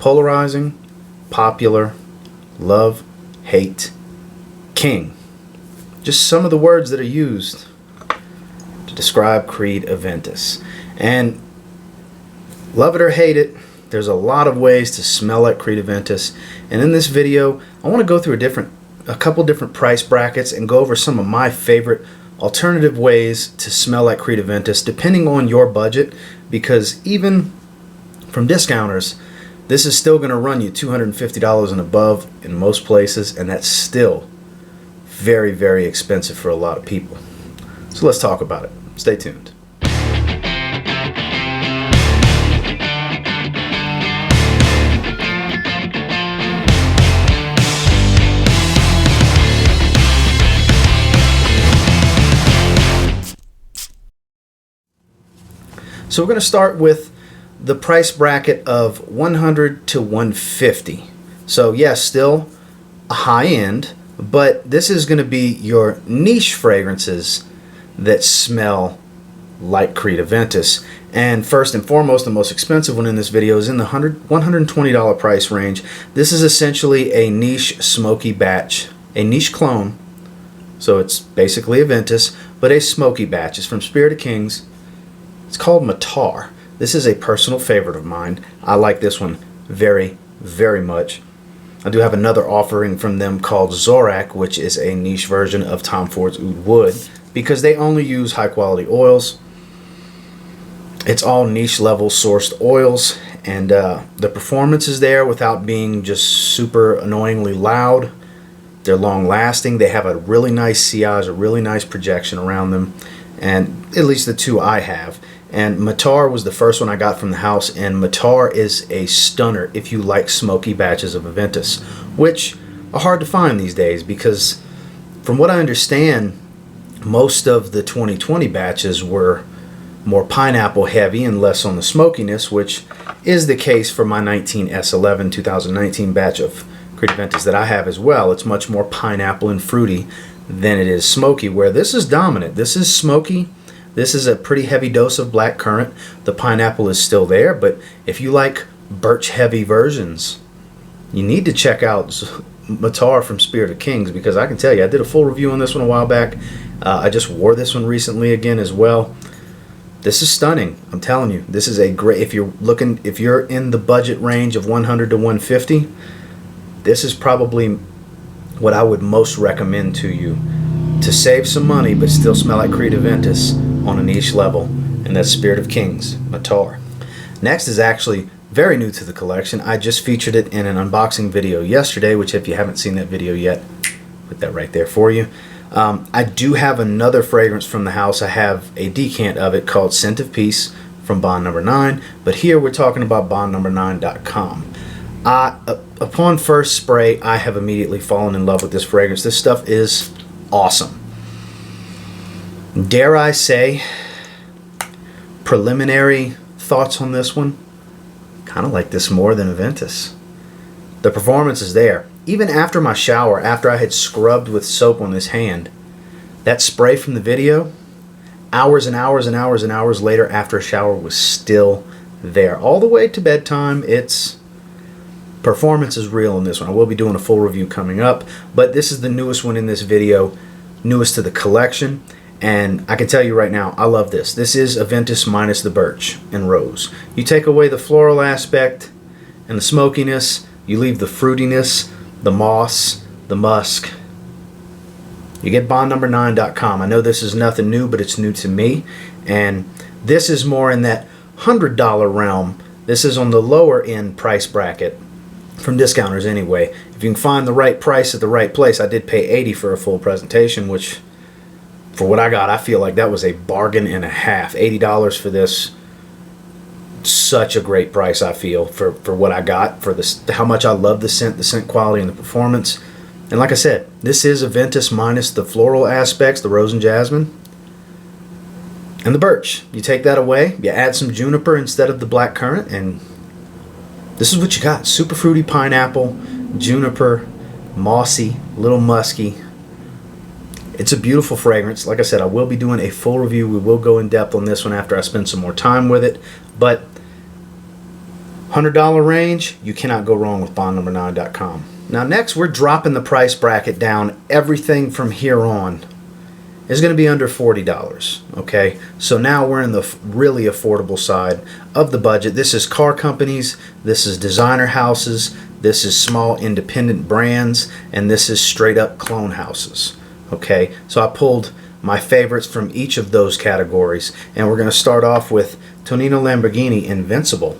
Polarizing, popular, love, hate, king. Just some of the words that are used to describe Creed Aventus. And love it or hate it, there's a lot of ways to smell like Creed Aventus. And in this video, I want to go through a couple different price brackets and go over some of my favorite alternative ways to smell like Creed Aventus depending on your budget, because even from discounters, this is still going to run you $250 and above in most places, and that's still very, very expensive for a lot of people. So let's talk about it. Stay tuned. So we're going to start with the price bracket of 100 to 150. So yes, still a high end, but this is going to be your niche fragrances that smell like Creed Aventus. And first and foremost, the most expensive one in this video is in the $120 price range. This is essentially a niche smoky batch, a niche clone. So it's basically Aventus, but a smoky batch. It's from Spirit of Kings. It's called MATAR. This is a personal favorite of mine. I like this one very, very much. I do have another offering from them called Zorak, which is a niche version of Tom Ford's Oud Wood, because they only use high quality oils. It's all niche level sourced oils, and the performance is there without being just super annoyingly loud. They're long lasting. They have a really nice sillage, a really nice projection around them, and at least the two I have. And MATAR was the first one I got from the house, and MATAR is a stunner if you like smoky batches of Aventus, which are hard to find these days because from what I understand, most of the 2020 batches were more pineapple heavy and less on the smokiness, which is the case for my 19S11 2019 batch of Creed Aventus that I have as well. It's much more pineapple and fruity than it is smoky, where this is dominant. This is smoky. This is a pretty heavy dose of blackcurrant. The pineapple is still there, but if you like birch heavy versions, you need to check out MATAR from Spirit of Kings, because I can tell you, I did a full review on this one a while back. I just wore this one recently again as well. This is stunning. I'm telling you, this is a great, if you're in the budget range of 100 to 150, this is probably what I would most recommend to you to save some money but still smell like Creed Aventus on a niche level, and that's Spirit of Kings, MATAR. Next is actually very new to the collection. I just featured it in an unboxing video yesterday, which if you haven't seen that video yet, put that right there for you. I do have another fragrance from the house. I have a decant of it called Scent of Peace from Bond Number 9, but here we're talking about bondnumber9.com. Upon first spray, I have immediately fallen in love with this fragrance. This stuff is awesome. Dare I say, preliminary thoughts on this one, kind of like this more than Aventus. The performance is there. Even after my shower, after I had scrubbed with soap on this hand, that spray from the video, hours and hours and hours and hours later after a shower, was still there. All the way to bedtime. It's performance is real in this one. I will be doing a full review coming up, but this is the newest one in this video, newest to the collection. And I can tell you right now, I love this. This is Aventus minus the birch and rose. You take away the floral aspect and the smokiness, you leave the fruitiness, the moss, the musk. You get bondnumber9.com. I know this is nothing new, but it's new to me. And this is more in that $100 realm. This is on the lower end price bracket from discounters anyway. If you can find the right price at the right place, I did pay $80 for a full presentation, which for what I got, I feel like that was a bargain and a half. $80 for this, such a great price I feel for what I got, for this, how much I love the scent quality and the performance. And like I said, this is Aventus minus the floral aspects, the rose and jasmine, and the birch. You take that away, you add some juniper instead of the black currant, and this is what you got. Super fruity pineapple, juniper, mossy, little musky. It's a beautiful fragrance. Like I said, I will be doing a full review. We will go in depth on this one after I spend some more time with it. But $100 range, you cannot go wrong with bondnumber9.com. Now next, we're dropping the price bracket down. Everything from here on is going to be under $40, okay? So now we're in the really affordable side of the budget. This is car companies, this is designer houses, this is small independent brands, and this is straight up clone houses, okay? So I pulled my favorites from each of those categories, and we're going to start off with TONINO Lamborghini Invincible.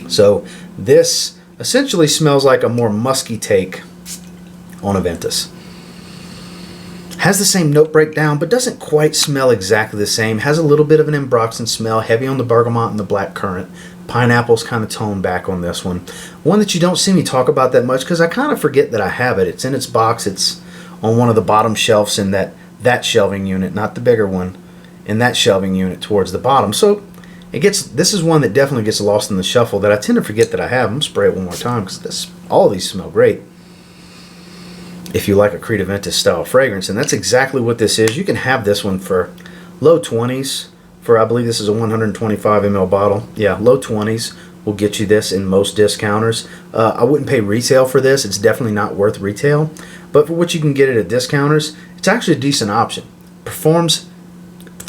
So this essentially smells like a more musky take on Aventus. Has the same note breakdown, but doesn't quite smell exactly the same. Has a little bit of an ambroxan smell, heavy on the bergamot and the black currant. Pineapple's kind of toned back on this one. One that you don't see me talk about that much because I kind of forget that I have it. It's in its box. It's on one of the bottom shelves in that shelving unit, not the bigger one, in that shelving unit towards the bottom. So this is one that definitely gets lost in the shuffle that I tend to forget that I have. I'm going to spray it one more time because all of these smell great. If you like a Creed Aventus style fragrance, and that's exactly what this is. You can have this one for low 20s for, I believe this is a 125 ml bottle. Yeah, low 20s will get you this in most discounters. I wouldn't pay retail for this. It's definitely not worth retail, but for what you can get it at discounters, it's actually a decent option. Performs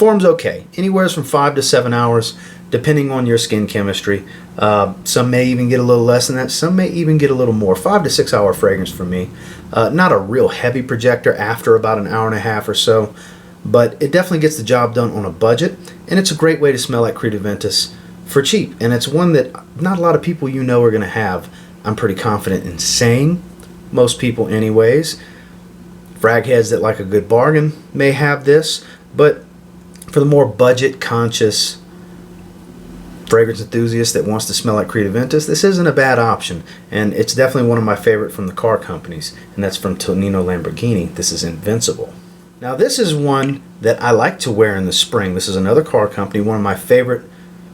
okay, anywhere from 5 to 7 hours depending on your skin chemistry. Some may even get a little less than that, some may even get a little more. 5 to 6 hour fragrance for me. Not a real heavy projector after about an hour and a half or so, but it definitely gets the job done on a budget, and it's a great way to smell like Creed Aventus for cheap, and it's one that not a lot of people you know are going to have. I'm pretty confident in saying most people anyways. Frag heads that like a good bargain may have this, but for the more budget conscious fragrance enthusiast that wants to smell like Creed Aventus, this isn't a bad option, and it's definitely one of my favorite from the car companies, and that's from TONINO Lamborghini. This is Invincible. Now this is one that I like to wear in the spring. This is another car company, one of my favorite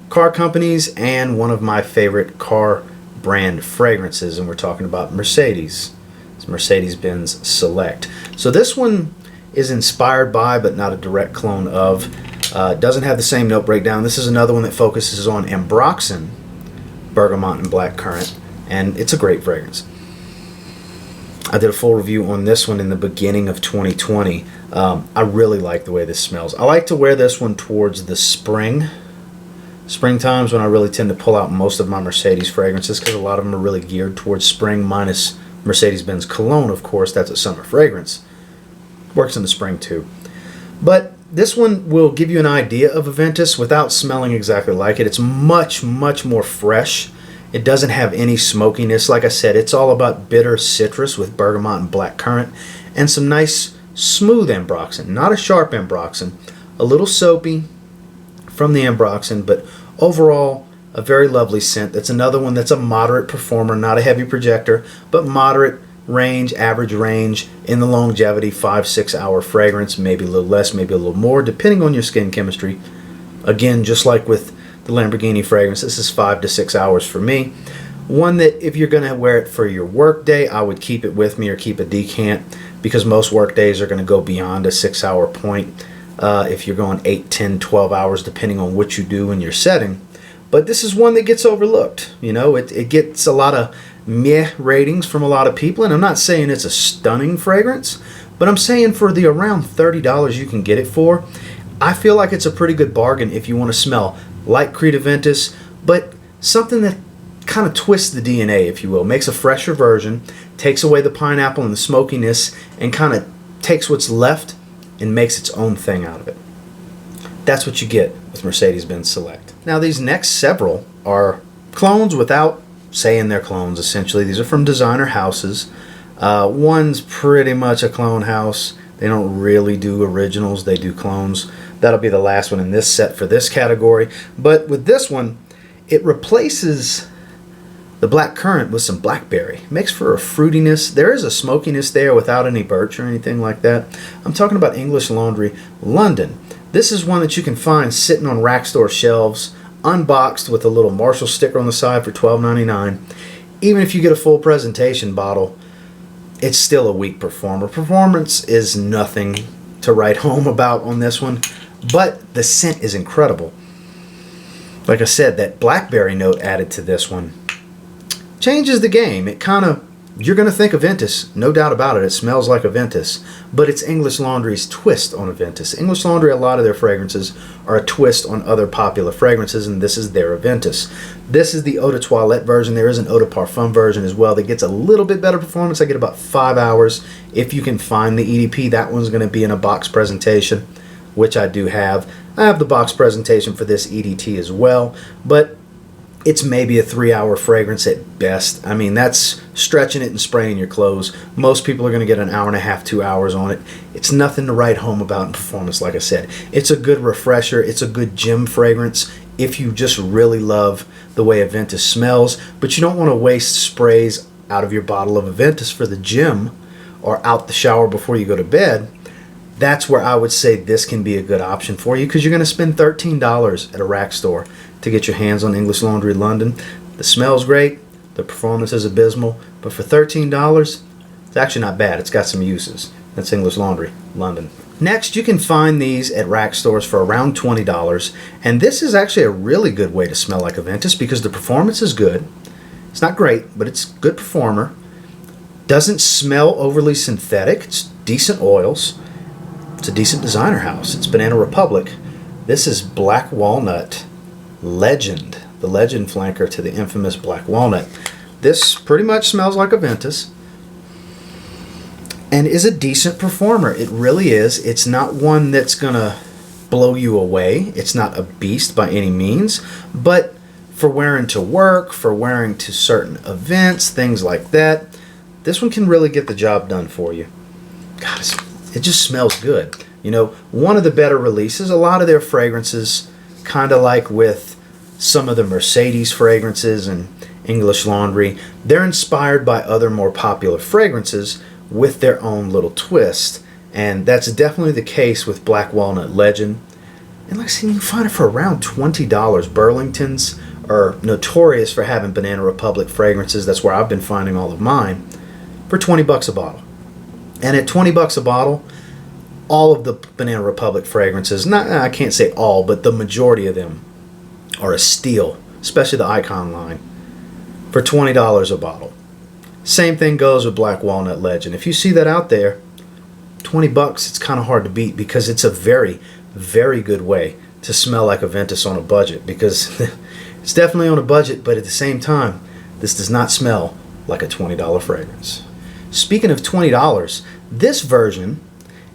car companies and one of my favorite car brand fragrances, and we're talking about Mercedes. It's Mercedes-Benz Select. So this one is inspired by but not a direct clone of. Doesn't have the same note breakdown. This is another one that focuses on ambroxan, bergamot, and black currant, and it's a great fragrance. I did a full review on this one in the beginning of 2020. I really like the way this smells. I like to wear this one towards the spring times when I really tend to pull out most of my Mercedes fragrances because a lot of them are really geared towards spring, minus Mercedes-Benz Cologne, of course. That's a summer fragrance. Works in the spring too. But this one will give you an idea of Aventus without smelling exactly like it. It's much, much more fresh. It doesn't have any smokiness. Like I said, it's all about bitter citrus with bergamot and black currant and some nice smooth ambroxan, not a sharp ambroxan. A little soapy from the ambroxan, but overall a very lovely scent. That's another one that's a moderate performer, not a heavy projector, but moderate range, average range in the longevity, 5-6 hour fragrance, maybe a little less, maybe a little more, depending on your skin chemistry. Again, just like with the Lamborghini fragrance, this is 5 to 6 hours for me. One that if you're going to wear it for your work day, I would keep it with me or keep a decant, because most work days are going to go beyond a 6 hour point. If you're going 8, 10, 12 hours, depending on what you do in your setting. But this is one that gets overlooked. You know, it gets a lot of meh ratings from a lot of people, and I'm not saying it's a stunning fragrance, but I'm saying for the around $30 you can get it for, I feel like it's a pretty good bargain if you want to smell like Creed Aventus, but something that kind of twists the DNA, if you will, makes a fresher version, takes away the pineapple and the smokiness, and kind of takes what's left and makes its own thing out of it. That's what you get with Mercedes-Benz Select. Now these next several are clones without saying they're clones, essentially. These are from designer houses. One's pretty much a clone house. They don't really do originals, they do clones. That'll be the last one in this set for this category. But with this one, it replaces the black currant with some blackberry. Makes for a fruitiness. There is a smokiness there without any birch or anything like that. I'm talking about English Laundry London. This is one that you can find sitting on rack store shelves, unboxed with a little Marshall sticker on the side for $12.99. Even if you get a full presentation bottle, it's still a weak performer. Performance is nothing to write home about on this one, but the scent is incredible. Like I said, that blackberry note added to this one changes the game. It kind of, you're going to think Aventus, no doubt about it. It smells like Aventus, but it's English Laundry's twist on Aventus. English Laundry, a lot of their fragrances are a twist on other popular fragrances, and this is their Aventus. This is the Eau de Toilette version. There is an Eau de Parfum version as well that gets a little bit better performance. I get about 5 hours if you can find the EDP. That one's going to be in a box presentation, which I do have. I have the box presentation for this EDT as well, but it's maybe a 3-hour fragrance at best. I mean, that's stretching it and spraying your clothes. Most people are going to get an hour and a half, 2 hours on it. It's nothing to write home about in performance, like I said. It's a good refresher. It's a good gym fragrance if you just really love the way Aventus smells, but you don't want to waste sprays out of your bottle of Aventus for the gym or out the shower before you go to bed. That's where I would say this can be a good option for you, because you're going to spend $13 at a rack store to get your hands on English Laundry London. The smell's great, the performance is abysmal, but for $13, it's actually not bad. It's got some uses. That's English Laundry London. Next, you can find these at rack stores for around $20, and this is actually a really good way to smell like Aventus because the performance is good. It's not great, but it's a good performer. Doesn't smell overly synthetic. It's decent oils. It's a decent designer house. It's Banana Republic. This is Black Walnut Legend, the Legend flanker to the infamous Black Walnut. This pretty much smells like Aventus and is a decent performer. It really is. It's not one that's gonna blow you away. It's not a beast by any means, but for wearing to work, for wearing to certain events, things like that, this one can really get the job done for you. God, it just smells good. You know, one of the better releases. A lot of their fragrances, kind of like with some of the Mercedes fragrances and English Laundry, they're inspired by other more popular fragrances with their own little twist, and that's definitely the case with Black Walnut Legend. And like I said, you can find it for around $20. Burlington's are notorious for having Banana Republic fragrances. That's where I've been finding all of mine, for 20 bucks a bottle. And at 20 bucks a bottle, all of the Banana Republic fragrances, not, I can't say all, but the majority of them are a steal, especially the Icon line, for $20 a bottle. Same thing goes with Black Walnut Legend. If you see that out there, 20 bucks, it's kind of hard to beat because it's a very, very good way to smell like Aventus on a budget, because it's definitely on a budget, but at the same time, this does not smell like a $20 fragrance. Speaking of $20, this version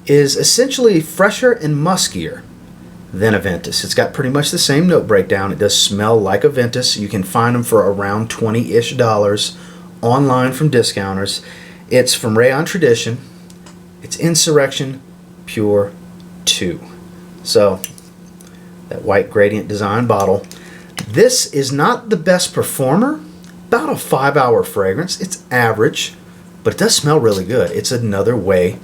is essentially fresher and muskier than Aventus. It's got pretty much the same note breakdown. It does smell like Aventus. You can find them for around $20-ish online from discounters. It's from Rayon Tradition. It's Insurrection Pure 2. So, that white gradient design bottle. This is not the best performer. About a 5-hour fragrance. It's average, but it does smell really good. It's another way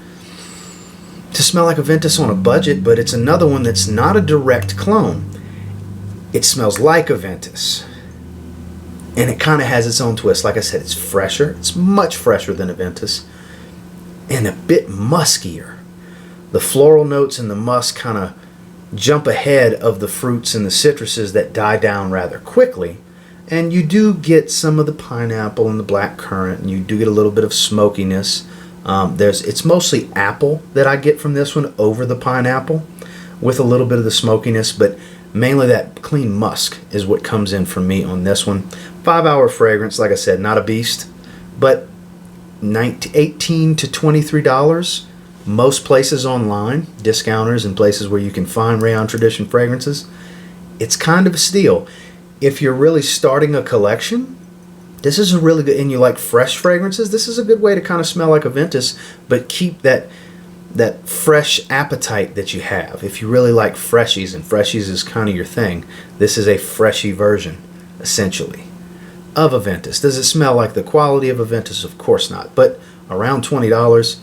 to smell like Aventus on a budget, but it's another one that's not a direct clone. It smells like Aventus, and it kind of has its own twist. Like I said, it's fresher. It's much fresher than Aventus, and a bit muskier. The floral notes and the musk kind of jump ahead of the fruits and the citruses that die down rather quickly, and you do get some of the pineapple and the black currant, and you do get a little bit of smokiness. It's mostly apple that I get from this one over the pineapple, with a little bit of the smokiness, but mainly that clean musk is what comes in for me on this one. 5-hour fragrance, like I said, not a beast, but $18 to $23. Most places online, discounters and places where you can find Rayon Tradition fragrances, it's kind of a steal. If you're really starting a collection, this is a really good, and you like fresh fragrances, this is a good way to kind of smell like Aventus, but keep that fresh appetite that you have. If you really like freshies, and freshies is kind of your thing, this is a freshy version, essentially, of Aventus. Does it smell like the quality of Aventus? Of course not, but around $20,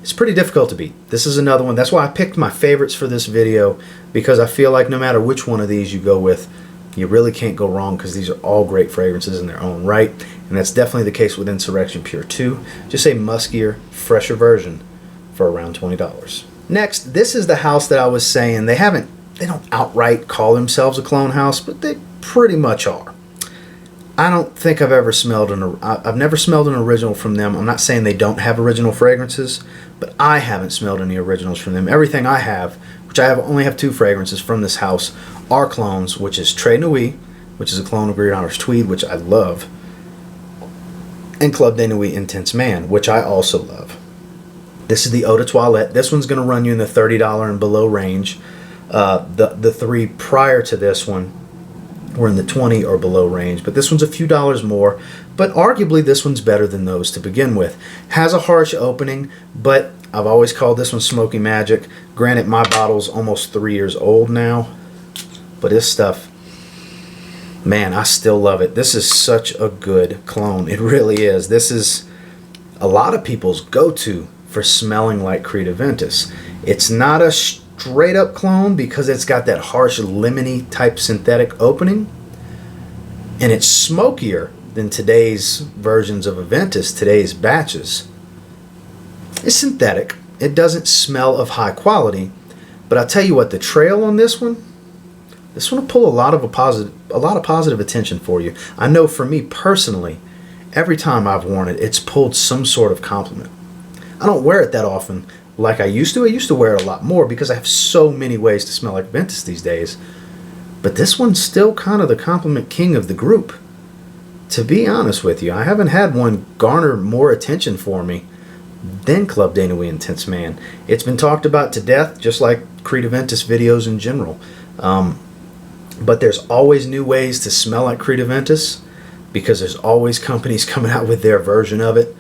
it's pretty difficult to beat. This is another one. That's why I picked my favorites for this video, because I feel like no matter which one of these you go with, you really can't go wrong, because these are all great fragrances in their own right, and that's definitely the case with Insurrection Pure 2. Just a muskier, fresher version for around $20. Next, this is the house that I was saying they haven't they don't outright call themselves a clone house, but they pretty much are. I don't think I've ever smelled I've never smelled an original from them. I'm not saying they don't have original fragrances, but I haven't smelled any originals from them. Everything I have, which only have 2 fragrances from this house, are clones, which is Très Nuit, which is a clone of Green Honors Tweed, which I love, and Club de Nuit Intense Man, which I also love. This is the Eau de Toilette. This one's going to run you in the $30 and below range. The 3 prior to this one were in the $20 or below range, but this one's a few dollars more, but arguably this one's better than those to begin with. Has a harsh opening, but I've always called this one Smoky Magic. Granted, my bottle's almost 3 years old now, but this stuff, man, I still love it. This is such a good clone. It really is. This is a lot of people's go-to for smelling like Creed Aventus. It's not a straight up clone because it's got that harsh lemony type synthetic opening, and it's smokier than today's versions of Aventus, today's batches. It's synthetic. It doesn't smell of high quality, but I'll tell you what, the trail on this one will pull a lot of positive attention for you. I know for me personally, every time I've worn it, it's pulled some sort of compliment. I don't wear it that often like I used to. I used to wear it a lot more because I have so many ways to smell like Aventus these days. But this one's still kind of the compliment king of the group. To be honest with you, I haven't had one garner more attention for me than Club de Nuit Intense Man. It's been talked about to death, just like Creed Aventus videos in general. But there's always new ways to smell like Creed Aventus because there's always companies coming out with their version of it.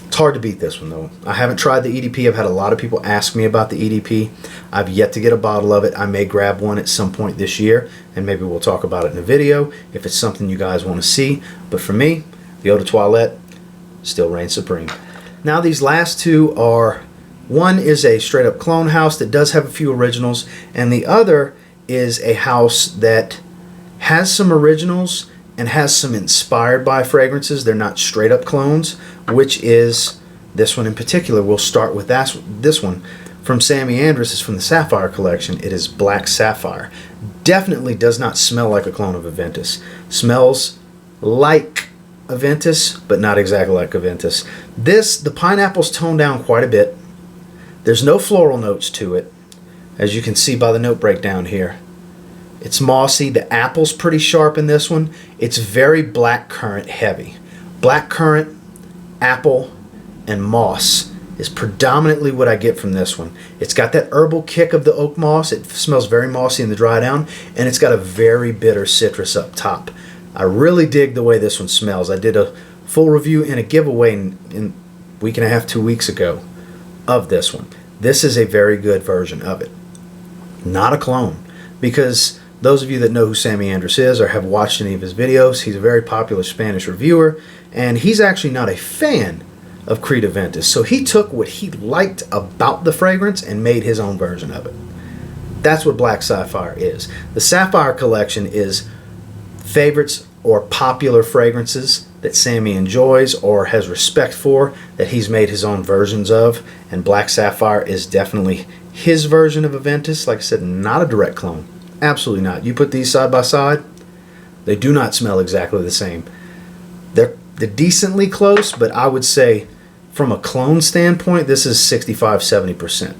It's hard to beat this one though. I haven't tried the EDP. I've had a lot of people ask me about the EDP. I've yet to get a bottle of it. I may grab one at some point this year, and maybe we'll talk about it in a video if it's something you guys want to see. But for me, the Eau de Toilette still reigns supreme. Now these last 2 are, one is a straight up clone house that does have a few originals, and the other is a house that has some originals and has some inspired by fragrances. They're not straight up clones, which is this one in particular. We'll start with this one from Sammy Andrus. Is from the Sapphire collection. It is Black Sapphire. Definitely does not smell like a clone of Aventus. Smells like Aventus, but not exactly like Aventus. The pineapple's toned down quite a bit. There's no floral notes to it, as you can see by the note breakdown here. It's mossy. The apple's pretty sharp in this one. It's very black currant heavy. Black currant, apple, and moss is predominantly what I get from this one. It's got that herbal kick of the oak moss. It smells very mossy in the dry down, and it's got a very bitter citrus up top. I really dig the way this one smells. I did a full review and a giveaway in a week and a half, 2 weeks ago of this one. This is a very good version of it. Not a clone, because those of you that know who Sammy Andrus is or have watched any of his videos, he's a very popular Spanish reviewer, and he's actually not a fan of Creed Aventus. So he took what he liked about the fragrance and made his own version of it. That's what Black Sapphire is. The Sapphire collection is favorites or popular fragrances that Sammy enjoys or has respect for, that he's made his own versions of, and Black Sapphire is definitely his version of Aventus. Like I said, not a direct clone. Absolutely not. You put these side by side, they do not smell exactly the same. They're decently close, but I would say from a clone standpoint, this is 65-70%.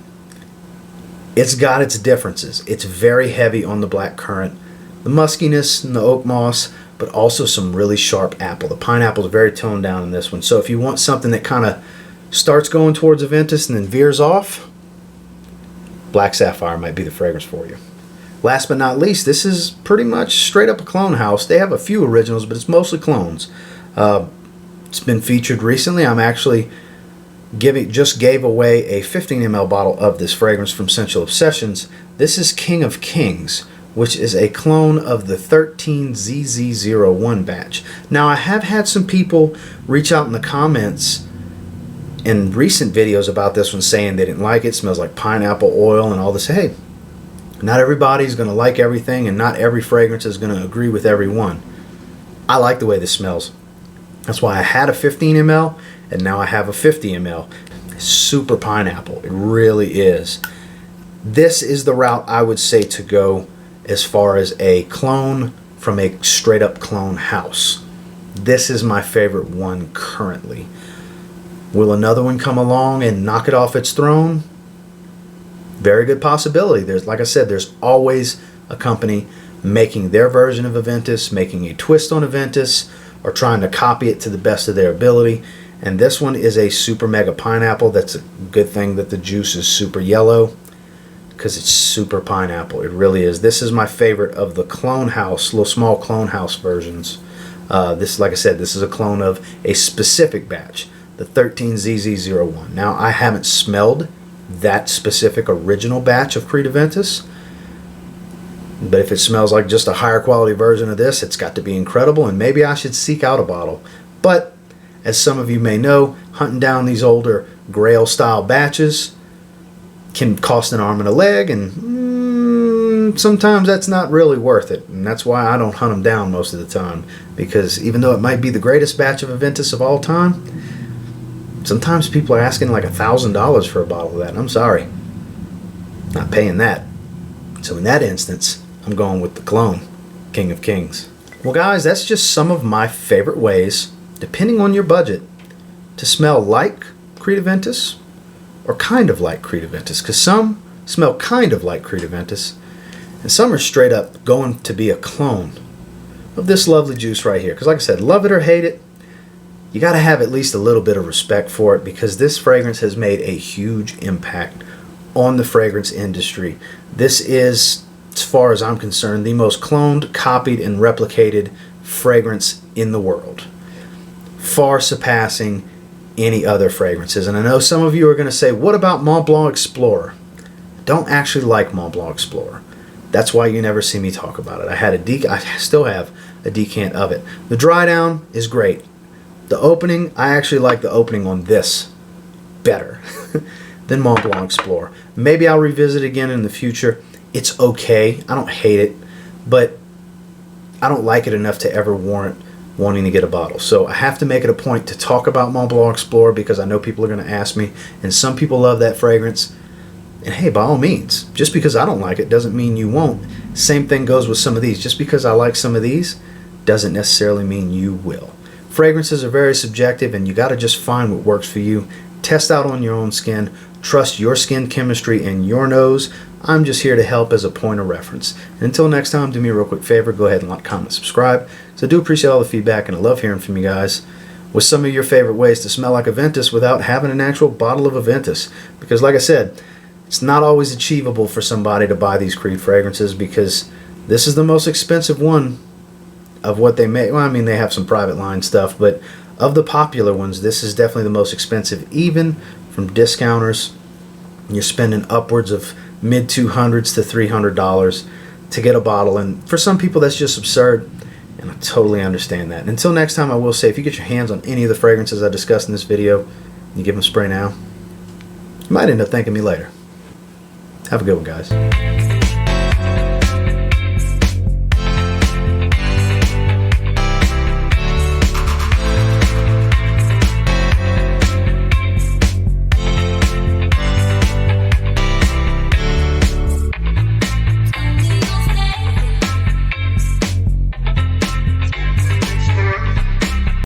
It's got its differences. It's very heavy on the black currant, the muskiness and the oak moss, but also some really sharp apple. The pineapple is very toned down in this one. So if you want something that kind of starts going towards Aventus and then veers off, Black Sapphire might be the fragrance for you. Last but not least, this is pretty much straight up a clone house. They have a few originals, but it's mostly clones. It's been featured recently. I'm actually just gave away a 15 ml bottle of this fragrance from Sensual Obsessions. This is King of Kings, which is a clone of the 13ZZ01 batch. Now, I have had some people reach out in the comments in recent videos about this one saying they didn't like it. It smells like pineapple oil and all this. Hey, not everybody's going to like everything, and not every fragrance is going to agree with everyone. I like the way this smells. That's why I had a 15 ml, and now I have a 50 ml. It's super pineapple. It really is. This is the route I would say to go as far as a clone from a straight up clone house. This is my favorite one currently. Will another one come along and knock it off its throne? Very good possibility. There's, like I said, there's always a company making their version of Aventus, making a twist on Aventus, or trying to copy it to the best of their ability. And this one is a super mega pineapple. That's a good thing that the juice is super yellow, because it's super pineapple. It really is. This is my favorite of the clone house, little small clone house versions. This, like I said, this is a clone of a specific batch, the 13ZZ01. Now, I haven't smelled that specific original batch of Creed Aventus, but if it smells like just a higher quality version of this, it's got to be incredible, and maybe I should seek out a bottle. But as some of you may know, hunting down these older Grail style batches can cost an arm and a leg, and sometimes that's not really worth it, and that's why I don't hunt them down most of the time, because even though it might be the greatest batch of Aventus of all time, sometimes people are asking like $1,000 for a bottle of that, and I'm sorry, not paying that. So in that instance, I'm going with the clone, King of Kings. Well guys, that's just some of my favorite ways, depending on your budget, to smell like Creed Aventus or kind of like Creed Aventus, because some smell kind of like Creed Aventus and some are straight up going to be a clone of this lovely juice right here. Because like I said, love it or hate it, you got to have at least a little bit of respect for it, because this fragrance has made a huge impact on the fragrance industry. This is, as far as I'm concerned, the most cloned, copied, and replicated fragrance in the world, far surpassing any other fragrances. And I know some of you are going to say, what about Mont Blanc Explorer? Don't actually like Mont Blanc Explorer. That's why you never see me talk about it. I still have a decant of it. The dry down is great. The opening, I actually like the opening on this better than Mont Blanc Explorer. Maybe I'll revisit it again in the future. It's okay. I don't hate it, but I don't like it enough to ever warrant wanting to get a bottle. So I have to make it a point to talk about Mont Blanc Explorer, because I know people are going to ask me, and some people love that fragrance. And hey, by all means, just because I don't like it doesn't mean you won't. Same thing goes with some of these. Just because I like some of these doesn't necessarily mean you will. Fragrances are very subjective, and you got to just find what works for you. Test out on your own skin. Trust your skin chemistry and your nose. I'm just here to help as a point of reference. And until next time, do me a real quick favor. Go ahead and like, comment, subscribe. So I do appreciate all the feedback, and I love hearing from you guys with some of your favorite ways to smell like Aventus without having an actual bottle of Aventus. Because like I said, it's not always achievable for somebody to buy these Creed fragrances, because this is the most expensive one of what they make. Well, I mean, they have some private line stuff, but of the popular ones, this is definitely the most expensive, even from discounters. You're spending upwards of mid $200s to $300 to get a bottle, and for some people that's just absurd, and I totally understand that. And until next time, I will say, if you get your hands on any of the fragrances I discussed in this video, and you give them a spray now, you might end up thanking me later. Have a good one, guys.